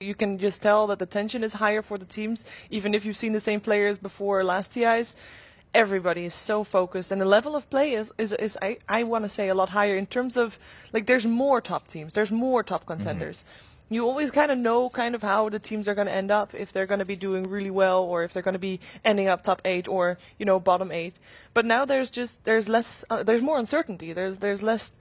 You can just tell that the tension is higher for the teams, even if you've seen the same players before last TIs. Everybody is so focused, and the level of play is I want to say a lot higher in terms of, like, there's more top teams, there's more top contenders. You always kind of know how the teams are going to end up, if they're going to be doing really well or if they're going to be ending up top 8 or bottom 8. But now there's less, there's more uncertainty. There's less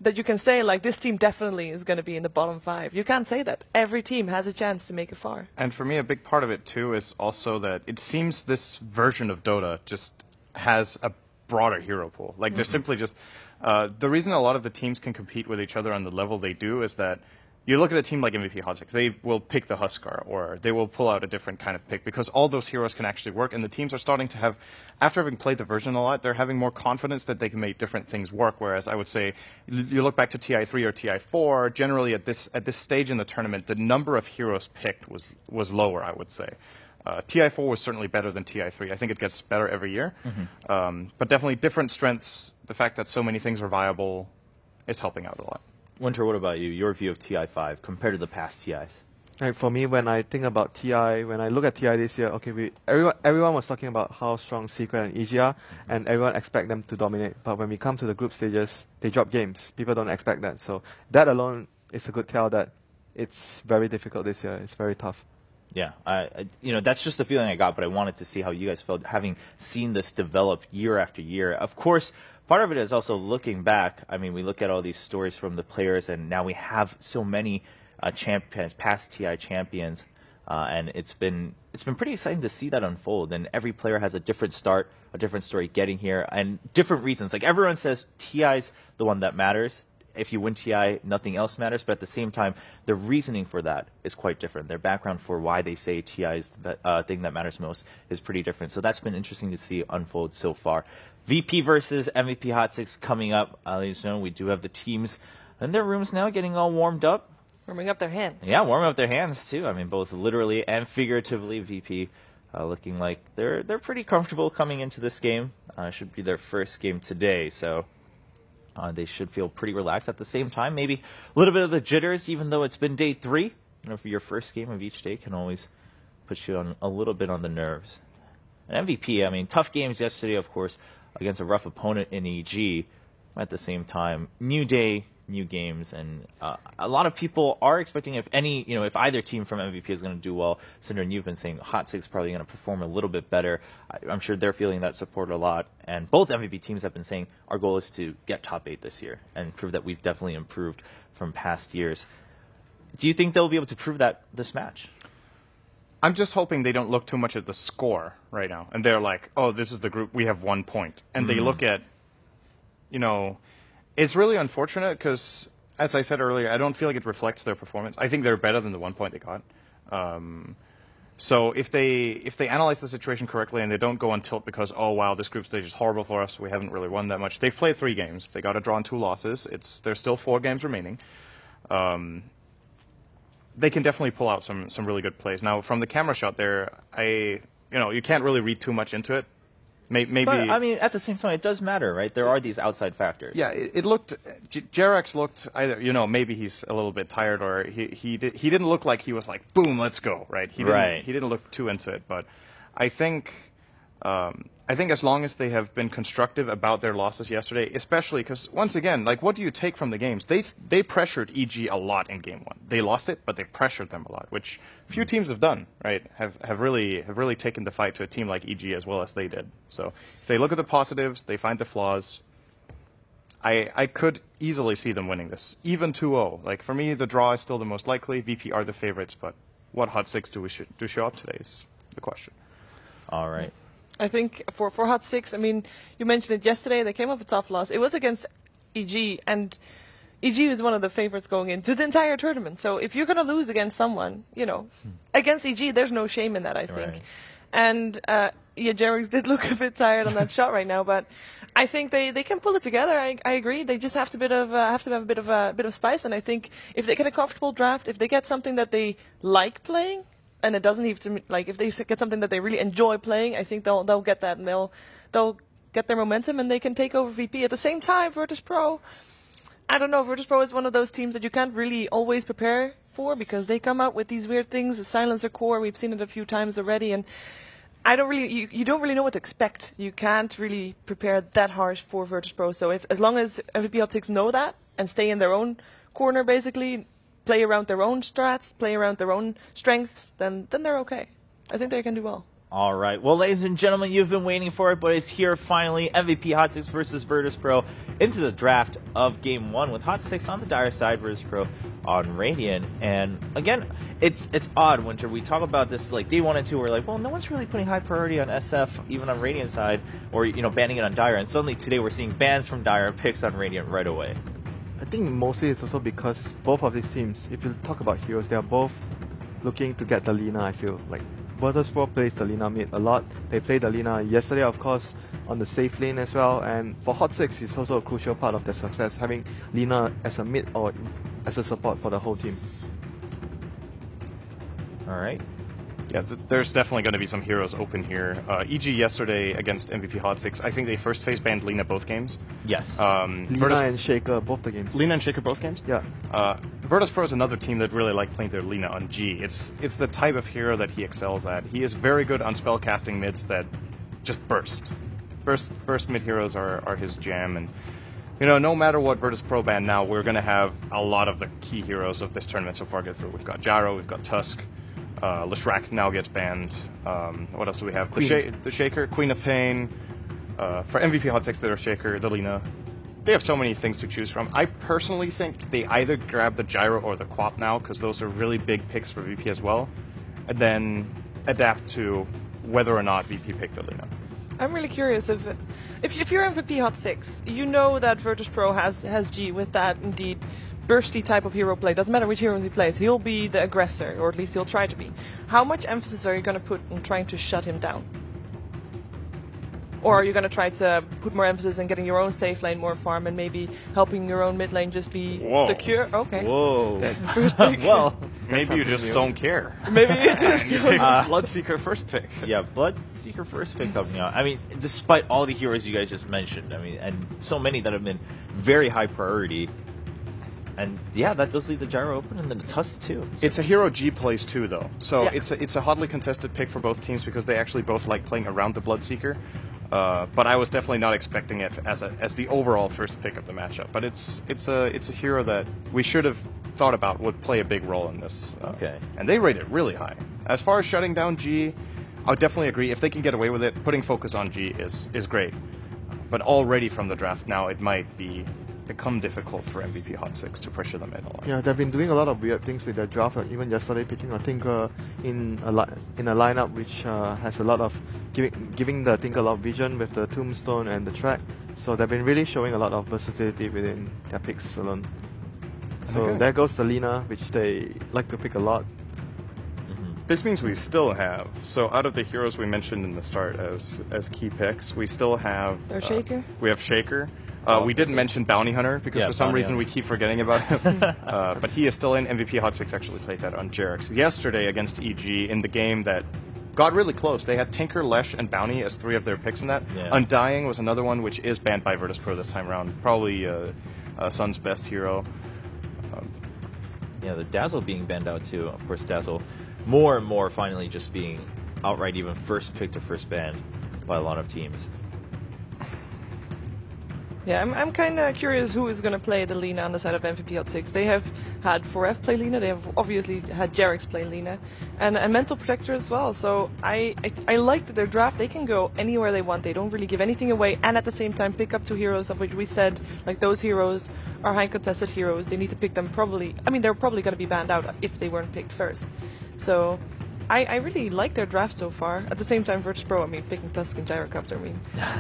that you can say, like, this team definitely is going to be in the bottom 5. You can't say that. Every team has a chance to make it far. And for me, a big part of it, too, is also that it seems this version of Dota just has a broader hero pool. Like, there's simply just... the reason a lot of the teams can compete with each other on the level they do is that you look at a team like MVP Hot 6, they will pick the Huskar, or they will pull out a different kind of pick, because all those heroes can actually work, and the teams are starting to have, after having played the version a lot, they're having more confidence that they can make different things work, whereas I would say, you look back to TI3 or TI4, generally at this stage in the tournament, the number of heroes picked was lower, I would say. TI4 was certainly better than TI3. I think it gets better every year, but definitely different strengths. The fact that so many things are viable is helping out a lot. Winter, what about you? Your view of TI5 compared to the past TIs? Like, for me, when I think about TI, when I look at TI this year, okay, everyone was talking about how strong Secret and EG are, and everyone expect them to dominate. But when we come to the group stages, they drop games. People don't expect that. So that alone is a good tell that it's very difficult this year. It's very tough. Yeah, that's just the feeling I got, but I wanted to see how you guys felt having seen this develop year after year. Of course, part of it is also looking back. I mean, we look at all these stories from the players, and now we have so many champions, past TI champions, and it's been pretty exciting to see that unfold. And every player has a different start, a different story getting here, and different reasons. Like, everyone says TI's the one that matters. If you win TI, nothing else matters. But at the same time, the reasoning for that is quite different. Their background for why they say TI is the thing that matters most is pretty different. So that's been interesting to see unfold so far. VP versus MVP Hot 6 coming up. Ladies and gentlemen, we do have the teams in their rooms now getting all warmed up. Warming up their hands. Yeah, warming up their hands, too. I mean, both literally and figuratively. VP looking like they're pretty comfortable coming into this game. Should be their first game today, so... they should feel pretty relaxed. At the same time, maybe a little bit of the jitters, even though it's been day 3. For your first game of each day can always put you on a little bit on the nerves. And MVP, I mean, tough games yesterday, of course, against a rough opponent in EG. At the same time, new day, new games, and a lot of people are expecting if either team from MVP is going to do well. Cinder, and you've been saying Hot 6 probably going to perform a little bit better. I'm sure they're feeling that support a lot. And both MVP teams have been saying our goal is to get top 8 this year and prove that we've definitely improved from past years. Do you think they'll be able to prove that this match? I'm just hoping they don't look too much at the score right now. And they're like, oh, this is the group, we have 1 point. And they look at, it's really unfortunate because, as I said earlier, I don't feel like it reflects their performance. I think they're better than the 1 point they got. So if they analyze the situation correctly and they don't go on tilt because, oh, wow, this group stage is horrible for us, we haven't really won that much. They've played 3 games. They got a draw and 2 losses. There's still 4 games remaining. They can definitely pull out some really good plays. Now, from the camera shot there, you can't really read too much into it. Maybe. But, I mean, at the same time, it does matter, right? There are these outside factors. Yeah, it looked... Jerax looked either, maybe he's a little bit tired, or he didn't look like he was like, boom, let's go, right? He didn't look too into it, but I think as long as they have been constructive about their losses yesterday, especially because, once again, like, what do you take from the games? They pressured EG a lot in Game 1. They lost it, but they pressured them a lot, which few teams have done, right? Have really taken the fight to a team like EG as well as they did. So if they look at the positives, they find the flaws. I could easily see them winning this, even 2-0. Like, for me, the draw is still the most likely. VP are the favorites, but what Hot 6 do show up today is the question. All right. I think for Hot 6, I mean, you mentioned it yesterday, they came up with a tough loss. It was against EG, and EG is one of the favorites going into the entire tournament. So if you're going to lose against someone, against EG, there's no shame in that, I think. Right. And, Jerry's did look a bit tired on that shot right now, but I think they can pull it together. I agree. They just have to have a bit of spice, and I think if they get a comfortable draft, if they get something that they like playing, and it doesn't even if they get something that they really enjoy playing, I think they'll get that, and they'll get their momentum, and they can take over VP. At the same time, Virtus Pro, I don't know, Virtus Pro is one of those teams that you can't really always prepare for because they come out with these weird things, the silencer core, we've seen it a few times already, and I don't really, you don't really know what to expect. You can't really prepare that hard for Virtus Pro, so as long as MVP Hot 6 know that and stay in their own corner basically, play around their own strats, play around their own strengths, then they're okay. I think they can do well. All right. Well, ladies and gentlemen, you've been waiting for it, but it's here finally. MVP Hot 6 versus Virtus Pro into the draft of Game 1 with Hot 6 on the Dire side, Virtus Pro on Radiant. And again, it's odd, Winter. We talk about this like day 1 and 2. We're like, well, no one's really putting high priority on SF, even on Radiant side, or banning it on Dire. And suddenly today we're seeing bans from Dire and picks on Radiant right away. I think mostly it's also because both of these teams, if you talk about heroes, they are both looking to get the Lina, I feel. Like, Virtus Pro plays the Lina mid a lot. They played the Lina yesterday, of course, on the safe lane as well. And for Hot 6, it's also a crucial part of their success, having Lina as a mid or as a support for the whole team. All right. Yeah, there's definitely going to be some heroes open here. EG yesterday against MVP Hot 6, I think they first face banned Lina both games. Yes. Lina and Shaker, both the games. Lina and Shaker both games? Yeah. Virtus Pro is another team that really like playing their Lina on G. It's the type of hero that he excels at. He is very good on spellcasting mids that just burst. Burst mid heroes are his jam, and no matter what Virtus Pro ban now, we're going to have a lot of the key heroes of this tournament so far get through. We've got Gyro, we've got Tusk. Leshrac now gets banned. What else do we have? The Shaker, Queen of Pain. For MVP Hot 6, they're Shaker, the Lina. They have so many things to choose from. I personally think they either grab the Gyro or the Quap now, because those are really big picks for VP as well, and adapt to whether or not VP picked the Lina. I'm really curious if you're MVP Hot 6, you know that Virtus Pro has G with that indeed bursty type of hero play. Doesn't matter which heroes he plays, he'll be the aggressor, or at least he'll try to be. How much emphasis are you going to put in trying to shut him down? Or are you going to try to put more emphasis in getting your own safe lane more farm and maybe helping your own mid lane just be secure? Okay. Whoa. First pick. Well, maybe you just don't care. Maybe you just you pick Bloodseeker first pick. Yeah, Bloodseeker first pick coming out. I mean, despite all the heroes you guys just mentioned, and so many that have been very high priority. And yeah, that does leave the Gyro open, and then the Tusk too. So. It's a hero G plays too, though. So yeah. it's a hotly contested pick for both teams because they actually both like playing around the Bloodseeker. But I was definitely not expecting it as the overall first pick of the matchup. But it's a hero that we should have thought about would play a big role in this. Okay. And they rate it really high. As far as shutting down G, I would definitely agree. If they can get away with it, putting focus on G is great. But already from the draft now, it might become difficult for MVP Hot 6 to pressure them in a lot. Yeah, they've been doing a lot of weird things with their draft. Even yesterday, picking a Tinker in a lineup which has a lot of giving the Tinker a lot of vision with the Tombstone and the track. So they've been really showing a lot of versatility within their picks alone. So there goes the Lina, which they like to pick a lot. This means we still have, so out of the heroes we mentioned in the start as key picks, we still have... Shaker? We have Shaker. We didn't mention Bounty Hunter because for some reason we keep forgetting about him. But he is still in. MVP Hot 6 actually played that on Jerix yesterday against EG in the game that got really close. They had Tinker, Lesh, and Bounty as 3 of their picks in that. Yeah. Undying was another one which is banned by Virtus Pro this time around. Probably Sun's best hero. Yeah, the Dazzle being banned out too. Of course, Dazzle more and more finally just being outright even first picked or first banned by a lot of teams. Yeah, I'm kind of curious who is going to play the Lina on the side of MVP Hot 6. They have had 4F play Lina, they have obviously had Jerix play Lina, and Mental Protector as well. So I like that their draft, they can go anywhere they want. They don't really give anything away, and at the same time pick up 2 heroes of which we said, like, those heroes are high contested heroes. They need to pick them probably. I mean, they're probably going to be banned out if they weren't picked first. So I really like their draft so far. At the same time, Virtus Pro, picking Tusk and Gyrocopter,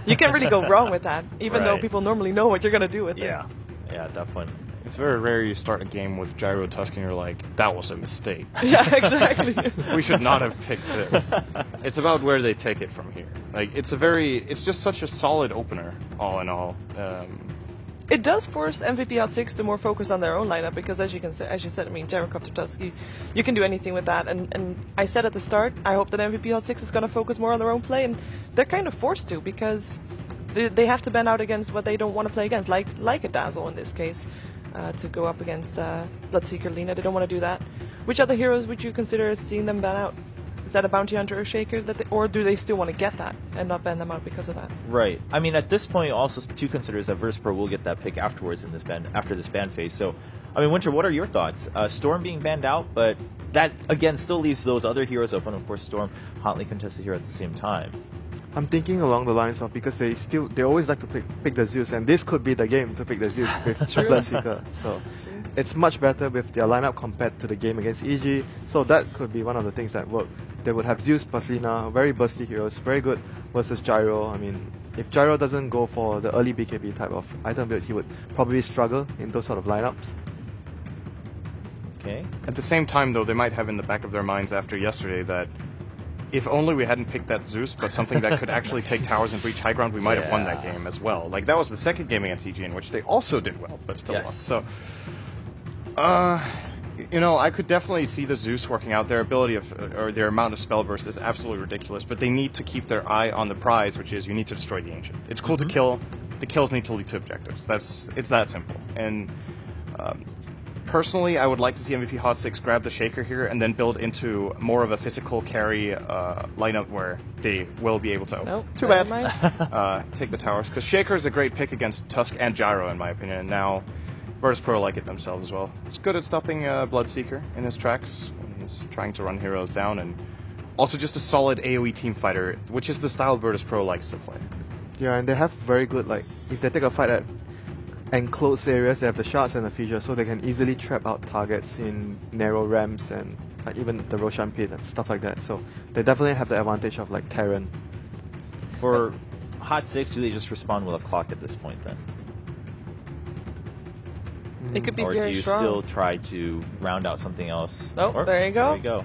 you can't really go wrong with that, even though people normally know what you're going to do with it. Yeah, definitely. It's very rare you start a game with Gyro Tusk and you're like, that was a mistake. Yeah, exactly. We should not have picked this. It's about where they take it from here. Like, it's just such a solid opener, all in all. It does force MVP Hot 6 to more focus on their own lineup because, as you said, Gyrocopter Tusk, you can do anything with that. And I said at the start, I hope that MVP Hot 6 is going to focus more on their own play, and they're kind of forced to because they have to ban out against what they don't want to play against, like a Dazzle in this case. to go up against Bloodseeker Lina. They don't want to do that. Which other heroes would you consider seeing them ban out? Is that a Bounty Hunter or Shaker, or do they still want to get that and not ban them out because of that? Right. I mean, at this point, also to consider is that VersusPro will get that pick afterwards in this ban after this ban phase. So, I mean, Winter, what are your thoughts? Storm being banned out, but that again still leaves those other heroes open. Of course, Storm hotly contested here at the same time. I'm thinking along the lines of, because they always like to pick the Zeus, and this could be the game to pick the Zeus with Bloodseeker. So it's much better with their lineup compared to the game against EG. So that could be one of the things that work. They would have Zeus, Paslina, very bursty heroes, very good versus Gyro. I mean, if Gyro doesn't go for the early BKB type of item build, he would probably struggle in those sort of lineups. Okay. At the same time, though, they might have in the back of their minds after yesterday that if only we hadn't picked that Zeus, but something that could actually take towers and breach high ground, we might have won that game as well. Like, that was the second game against EG in which they also did well, but still lost. So, you know, I could definitely see the Zeus working out. Their ability or their amount of spell burst is absolutely ridiculous, but they need to keep their eye on the prize, which is you need to destroy the Ancient. It's cool to kill. The kills need to lead to objectives. It's that simple. And personally, I would like to see MVP Hot 6 grab the Shaker here and then build into more of a physical carry lineup where they will be able to... Nope, too bad. Take the towers. Because Shaker is a great pick against Tusk and Gyro, in my opinion. And now VersusPro like it themselves as well. It's good at stopping Bloodseeker in his tracks when he's trying to run heroes down. And also just a solid AoE team fighter, which is the style VersusPro likes to play. Yeah, and they have very good, like, if they take a fight at enclosed areas, they have the shards and the fissure, so they can easily trap out targets in narrow ramps and even the Roshan pit and stuff like that. So they definitely have the advantage of like Terran. For Hot 6, do they just respond with a clock at this point then? It could be Or very do you strong. still try to round out something else? Oh, Or- there you go. There you go.